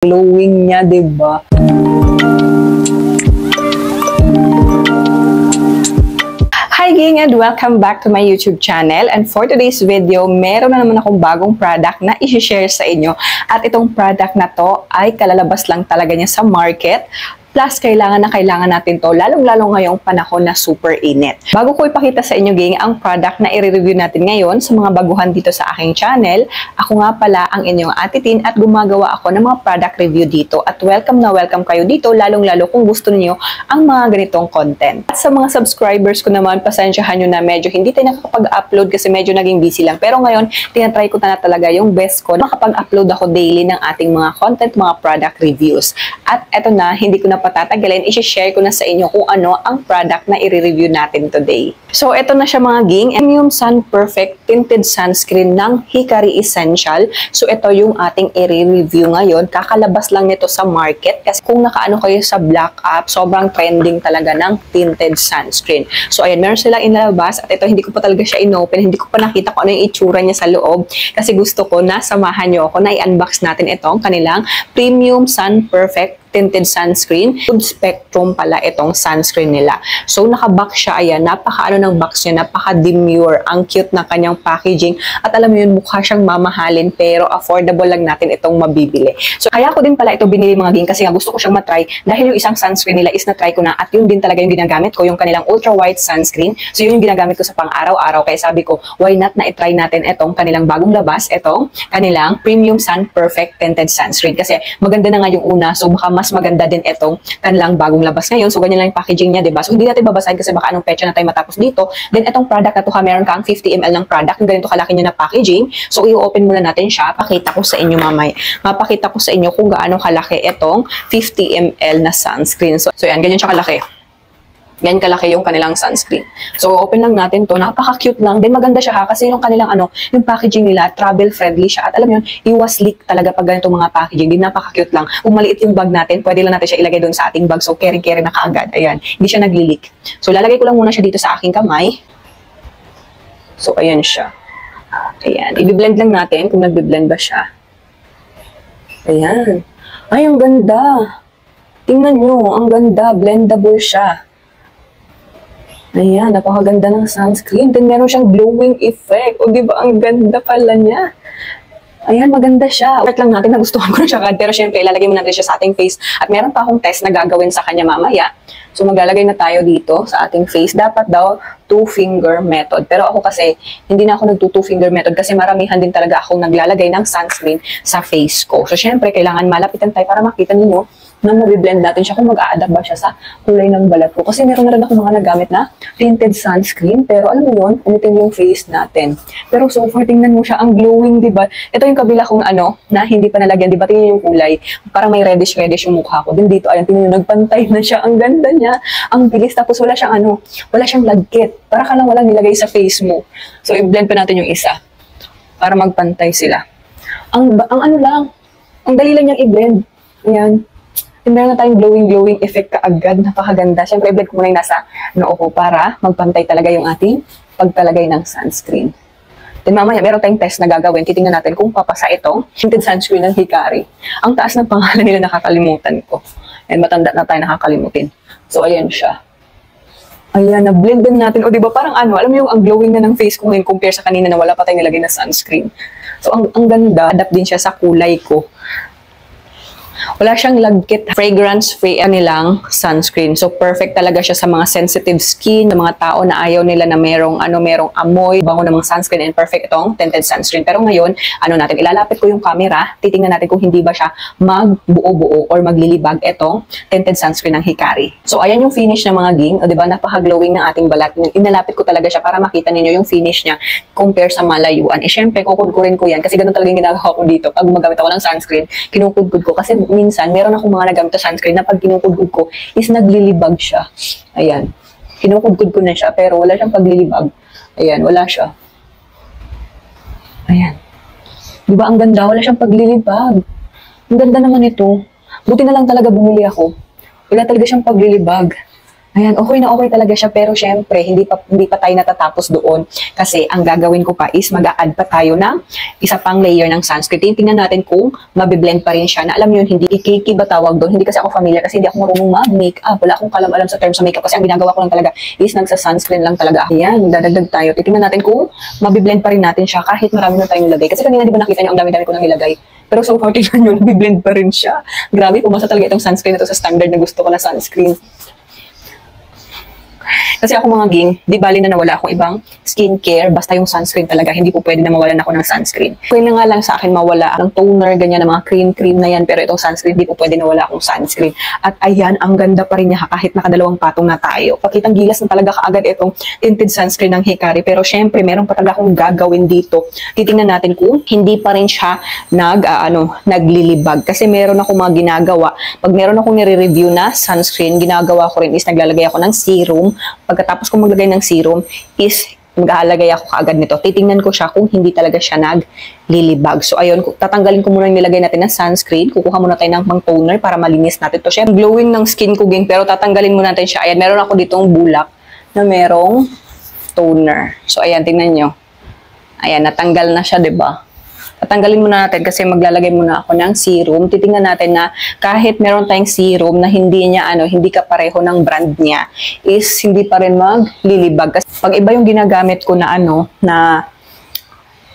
glowing niya, diba? Hi gang, and welcome back to my YouTube channel. And for today's video, meron na naman akong bagong product na i-share sa inyo. At itong product na to ay kalalabas lang talaga niya sa market. Plus, kailangan natin to, lalong-lalo ngayong panahon na super init. Bago ko ipakita sa inyo, gang, ang product na i-review natin ngayon sa mga baguhan dito sa aking channel, ako nga pala ang inyong Ate Tin at gumagawa ako ng mga product review dito. At welcome na welcome kayo dito, lalong-lalo kung gusto niyo ang mga ganitong content. At sa mga subscribers ko naman, pasensyahan nyo na medyo hindi tayo nakakapag-upload kasi medyo naging busy lang. Pero ngayon, tinatry ko na talaga yung best ko. Makapag-upload ako daily ng ating mga content, mga product reviews. At eto na, hindi ko na patatagalin, i-share ko na sa inyo kung ano ang product na i-review natin today. So, ito na siya mga ging, Premium Sun Perfect Tinted Sunscreen ng Hikari Essential. So, ito yung ating i-review ngayon. Kakalabas lang nito sa market kasi kung nakaano kayo sa Black App, sobrang trending talaga ng tinted sunscreen. So, ayan, meron silang inalabas at ito hindi ko pa talaga siya inopen, hindi ko pa nakita kung ano yung itsura niya sa loob kasi gusto ko na samahan nyo ako na i-unbox natin itong kanilang Premium Sun Perfect Tinted Sunscreen. Good spectrum pala itong sunscreen nila. So, naka-box siya. Ayan, napaka-ano ng box niya, napaka-demure. Ang cute na kanyang packaging. At alam mo yun, mukha siyang mamahalin pero affordable lang natin itong mabibili. So, kaya ko din pala ito binili mga ging kasi nga gusto ko siyang matry dahil yung isang sunscreen nila is na-try ko na at yun din talaga yung ginagamit ko, yung kanilang ultra white sunscreen. So, yun yung ginagamit ko sa pang-araw-araw. Kaya sabi ko, why not na i-try natin itong kanilang bagong labas, itong kanilang Premium Sun Perfect Tinted Sunscreen. Kasi maganda na nga yung una, so baka mas maganda din itong kanilang bagong labas ngayon. So, ganyan lang yung packaging niya, diba? So, hindi natin babasahin kasi baka anong pecha na tayo matapos dito. Then, itong product na to ha, meron kang 50 ml ng product. Yung ganito kalaki niya na packaging. So, i-open muna natin siya. Pakita ko sa inyo mamaya. Mapakita ko sa inyo kung gaano kalaki itong 50 ml na sunscreen. So, yan, ganyan siya kalaki. Ganyan kalaki yung kanilang sunscreen. So, open lang natin to. Napaka-cute lang. Then, maganda siya ha. Kasi yung kanilang yung packaging nila, travel-friendly siya. At alam yun, iwas leak talaga pag ganito mga packaging. Din napaka-cute lang. Kung maliit yung bag natin, pwede lang natin siya ilagay doon sa ating bag. So, carry-carry na kaagad. Ayan. Hindi siya nagli-leak. So, lalagay ko lang muna siya dito sa aking kamay. So, ayan siya. Ayan. I-blend lang natin kung nag-blend ba siya. Ayan. Ay, ang ganda. Tingnan nyo. Ang ganda. Blendable siya. Ayan, napakaganda ng sunscreen. Then, meron siyang glowing effect. O, diba? Ang ganda pala niya. Ayan, maganda siya. Wait lang natin, nagustuhan ko na siya. Pero, syempre, ilalagay mo natin siya sa ating face. At meron pa akong test na gagawin sa kanya mamaya. So, maglalagay na tayo dito sa ating face. Dapat daw, 2-finger method. Pero ako kasi, hindi na ako nag-2-finger method kasi maramihan din talaga akong naglalagay ng sunscreen sa face ko. So, syempre, kailangan malapitan tayo para makita niyo na mabiblend natin siya kung mag-a-adapt ba siya sa kulay ng balat ko. Kasi meron na rin ako mga nagamit na tinted sunscreen. Pero alam mo yun, umitin yung face natin. Pero so far, tingnan mo siya, ang glowing, diba? Ito yung kabila kong na hindi pa nalagyan, diba? Tingnan yung kulay. Parang may reddish-reddish yung mukha ko. Then dito, ayan, tingnan yung nagpantay na siya. Ang ganda niya. Ang bilis. Tapos wala siyang wala siyang lagkit. Para ka lang walang nilagay sa face mo. So, i-blend pa natin yung isa. Para magpantay sila. Ang dali lang niyang i-blend. Ayan. Meron na tayong glowing effect kaagad. Napakaganda. Siyempre, i-blend ko muna yung nasa noo ko para magpantay talaga yung ating pagtalagay ng sunscreen. Then mamaya, meron tayong test na gagawin. Titingnan natin kung papasa itong tinted sunscreen ng Hikari. Ang taas ng pangalan nila nakakalimutan ko. And matanda na tayo nakakalimutin. So, ayan siya. Ayan, na-blend din natin. O, diba, parang alam mo yung ang glowing na ng face ko ngayon compare sa kanina na wala pa tayong nilagay na sunscreen. So, ang ganda. Adapt din siya sa kulay ko. Wala siyang lagkit, fragrance-free nilang sunscreen. So, perfect talaga siya sa mga sensitive skin, ng mga tao na ayaw nila na merong amoy, bango ng mga sunscreen, and perfect itong tinted sunscreen. Pero ngayon, ilalapit ko yung camera, titingnan natin kung hindi ba siya magbuo-buo or maglilibag itong tinted sunscreen ng Hikari. So, ayan yung finish ng mga ging. O, diba, napaka-glowing ng ating balat. Inalapit ko talaga siya para makita ninyo yung finish niya compare sa malayuan. Syempre, kukudkurin ko yan kasi ganun talaga yung ginagawa ko dito. Pag gumagamit ako ng sunscreen, kinukudkud ko kasi minsan, meron akong mga nagamit na sunscreen na pag kinukudkud ko is naglilibag siya. Ayan. Kinukudkud ko na siya pero wala siyang paglilibag. Ayan, wala siya. Ayan. Diba ang ganda? Wala siyang paglilibag. Ang ganda naman ito. Buti na lang talaga bumili ako. Wala talaga siyang paglilibag. Ayan, okay talaga siya, pero syempre, hindi pa tayo natatapos doon. Kasi ang gagawin ko pa is mag-a-add pa tayo ng isa pang layer ng sunscreen. Tingnan natin kung mabiblend pa rin siya. Na alam yun, hindi ikiki ba tawag doon? Hindi kasi ako familiar kasi hindi ako marunong mag-makeup. Wala akong kalam-alam sa term sa makeup kasi ang ginagawa ko lang talaga is nagsa-sunscreen lang talaga. Ayan, dadagdag tayo. Tingnan natin kung mabiblend pa rin natin siya kahit marami na tayong nilagay. Kasi kanina di ba nakita niyo ang dami-dami ko nang nilagay. Pero so far, tingnan nyo, nabiblend pa rin siya. Grabe, pumasa talaga itong sunscreen na ito sa standard na gusto ko na sunscreen. Kasi ako mga ging, di bali na nawala akong ibang skincare, basta yung sunscreen talaga, hindi po pwede na mawalan ako ng sunscreen. Pwede na nga lang sa akin mawala ng toner, ganyan, ng mga cream na yan, pero itong sunscreen, di po pwede na wala akong sunscreen. At ayan, ang ganda pa rin niya kahit nakadalawang patong na tayo. Pakitang gilas na talaga kaagad itong tinted sunscreen ng Hikari, pero syempre, meron pa talaga akong gagawin dito. Titingnan natin kung hindi pa rin siya naglilibag. Kasi meron ako mga ginagawa. Pag meron akong nire-review na sunscreen, ginagawa ko rin is naglalagay ako ng serum. Pagkatapos kong maglagay ng serum is maglalagay ako kaagad nito. Titingnan ko siya kung hindi talaga siya naglilibag. So ayun, tatanggalin ko muna yung nilagay natin ng sunscreen. Kukuha muna tayo ng pang toner para malinis natin to. Siya glowing ng skin ko, gang, pero tatanggalin muna natin siya. Ayan, meron ako ditong bulak na merong toner. So ayan, tingnan nyo. Ayan, natanggal na siya, 'di ba? Tatanggalin muna natin kasi maglalagay muna ako ng serum. Titingnan natin na kahit meron tayong serum na hindi ka pareho ng brand niya, is hindi pa rin maglilibag. Kasi pag iba yung ginagamit ko na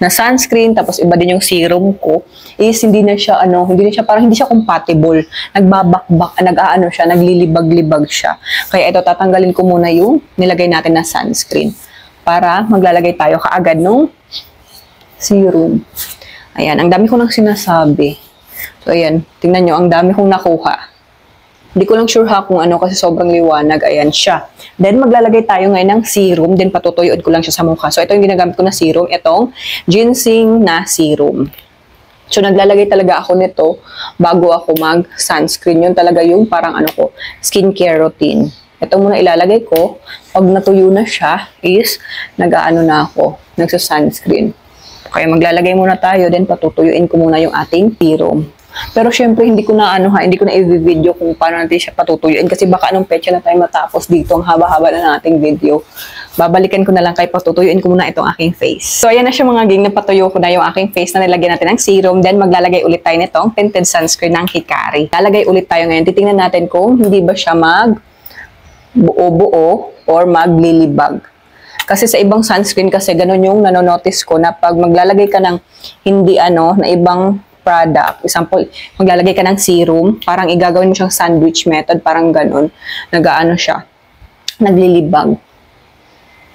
sunscreen, tapos iba din yung serum ko, is hindi na siya parang hindi siya compatible. Nagbabakbak, naglilibag-libag siya. Kaya ito, tatanggalin ko muna yung nilagay natin na sunscreen para maglalagay tayo kaagad nung serum. Ayan, ang dami ko nang sinasabi. So, ayan, tingnan nyo, ang dami kong nakuha. Hindi ko lang sure kung kasi sobrang liwanag. Ayan siya. Then, maglalagay tayo ngayon ng serum. Then, patutuyod ko lang siya sa mukha. So, ito yung ginagamit ko na serum. Itong ginseng na serum. So, naglalagay talaga ako nito bago ako mag-sunscreen. Yun talaga yung parang skincare routine. Ito muna ilalagay ko. Pag natuyo na siya, is nagsa-sunscreen. Kaya maglalagay muna tayo, then patutuyuin ko muna yung ating serum. Pero syempre, hindi ko na i-video kung paano natin siya patutuyuin kasi baka anong petsa na tayo matapos dito, ang haba-haba na ng ating video. Babalikan ko na lang kay patutuyuin ko muna itong aking face. So, ayan na siya mga ging, napatuyo ko na yung aking face na nilagyan natin ng serum, then maglalagay ulit tayo nitong tinted sunscreen ng Hikari. Lalagay ulit tayo ngayon. Titingnan natin kung hindi ba siya mag-buo-buo or maglilibag. Kasi sa ibang sunscreen kasi ganun yung nanonotice ko na pag maglalagay ka ng na ibang product, example, maglalagay ka ng serum, parang igagawin mo siyang sandwich method, parang ganun, siya, naglilibag.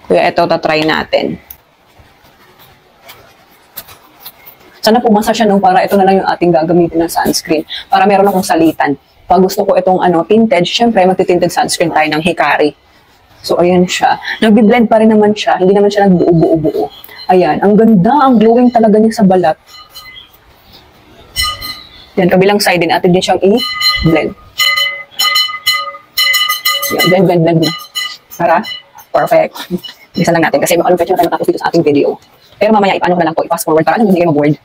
Kaya ito, tatry natin. Sana pumasa siya para ito na lang yung ating gagamitin ng sunscreen. Para meron akong salitan. Pag gusto ko itong tinted, syempre magti-tinted sunscreen tayo ng Hikari. So, ayan siya. Nagbi-blend pa rin naman siya. Hindi naman siya nagbuo-buo-buo. Ayan. Ang ganda. Ang glowing talaga niya sa balat. Yan. Kabilang side din. Atin din siyang i-blend. Yan. Blend na. Para. Perfect. Bisa lang natin. Kasi baka nung pwede na tayo matapos dito sa ating video. Pero mamaya, ipaano ko na lang po. I-fast forward para hindi kayo mag-word.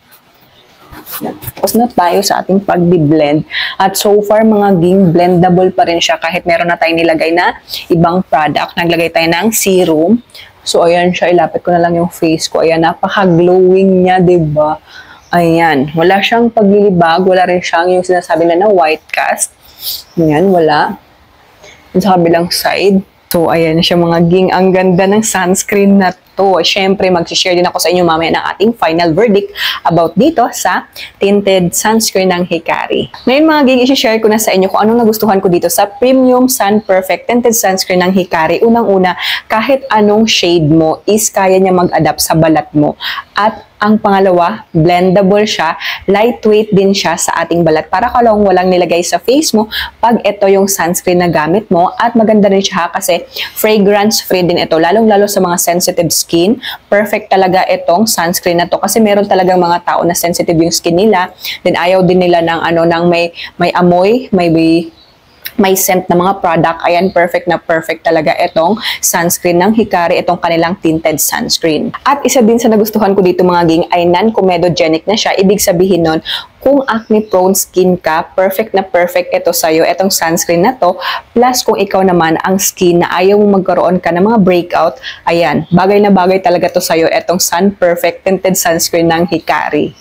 Tapos na tayo sa ating pag-blend. At so far, mga ging, blendable pa rin siya kahit meron na tayong nilagay na ibang product. Naglagay tayo ng serum. So, ayan siya. Ilapit ko na lang yung face ko. Ayan, napaka-glowing niya, diba? Ayan. Wala siyang paglilibag. Wala rin siyang yung sinasabi na white cast. Ayan, wala. Sa kabilang side. So, ayan siya mga ging. Ang ganda ng sunscreen na to. Siyempre, mag-share din ako sa inyo mamaya ng ating final verdict about dito sa tinted sunscreen ng Hikari. Ngayon mga ging, i-share ko na sa inyo kung anong nagustuhan ko dito sa Premium Sun Perfect Tinted Sunscreen ng Hikari. Unang-una, kahit anong shade mo is kaya niya mag-adapt sa balat mo. At ang pangalawa, blendable siya, lightweight din siya sa ating balat para kalong walang nilagay sa face mo pag ito yung sunscreen na gamit mo. At maganda rin siya kasi fragrance-free din ito, lalong-lalo sa mga sensitive skin. Perfect talaga itong sunscreen na to kasi meron talagang mga tao na sensitive yung skin nila. Then ayaw din nila ng may amoy, may may scent na mga product. Ayan, perfect na perfect talaga itong sunscreen ng Hikari, itong kanilang tinted sunscreen. At isa din sa nagustuhan ko dito mga ging ay non-comedogenic na siya. Ibig sabihin nun, kung acne prone skin ka, perfect na perfect ito sa'yo, itong sunscreen na to. Plus, kung ikaw naman ang skin na ayaw mo magkaroon ka ng mga breakout, ayan, bagay na bagay talaga to sa'yo, itong Sun Perfect Tinted Sunscreen ng Hikari.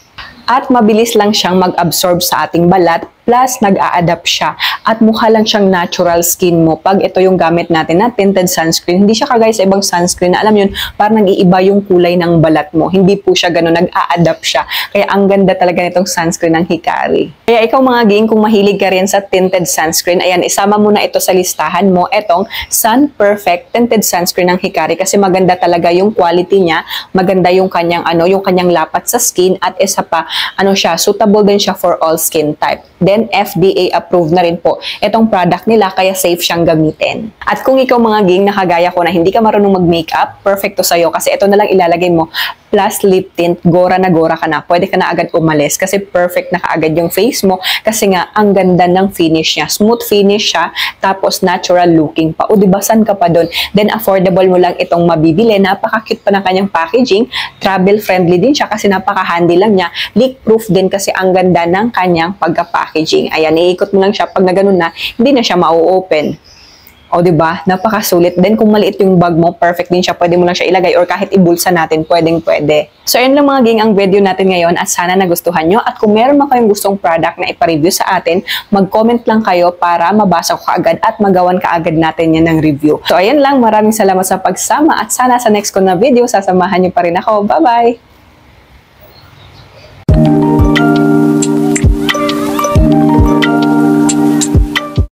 At mabilis lang siyang mag-absorb sa ating balat, plus nag-a-adapt siya at mukha lang siyang natural skin mo pag ito yung gamit natin na tinted sunscreen. Hindi siya kagaya sa ibang sunscreen na alam yun, parang nag-iiba yung kulay ng balat mo. Hindi po siya ganun, nag-a-adapt siya. Kaya ang ganda talaga nitong sunscreen ng Hikari. Kaya ikaw mga ging, kung mahilig ka rin sa tinted sunscreen, ayan, isama mo na ito sa listahan mo, itong Sun Perfect Tinted Sunscreen ng Hikari kasi maganda talaga yung quality niya, maganda yung kanyang yung kanyang lapat sa skin at isa pa, siya, suitable din siya for all skin type. Then FDA approved na rin po itong product nila kaya safe siyang gamitin. At kung ikaw mga ging nakagaya ko na hindi ka marunong mag-makeup, perfecto sa'yo kasi ito na lang ilalagay mo plus lip tint, gora na gora ka na. Pwede ka na agad umalis kasi perfect na kaagad yung face mo kasi nga ang ganda ng finish niya. Smooth finish siya tapos natural looking pa. O diba san ka pa dun? Then affordable mo lang itong mabibili. Napaka-cute pa ng kanyang packaging. Travel friendly din siya kasi napaka-handy lang niya. Leak proof din kasi ang ganda ng kanyang pagka-packaging. Ayan, iikot mo lang siya pag na ganun na, hindi na siya mau-open. O diba? Napakasulit. Then kung maliit yung bag mo, perfect din siya. Pwede mo lang siya ilagay or kahit ibulsa natin, pwedeng-pwede. So yun lang mga ging ang video natin ngayon at sana nagustuhan nyo. At kung meron man kayong gustong product na ipa-review sa atin, mag-comment lang kayo para mabasa ko kaagad at magawan kaagad natin yan ng review. So ayan lang, maraming salamat sa pagsama at sana sa next ko na video, sasamahan nyo pa rin ako. Bye-bye!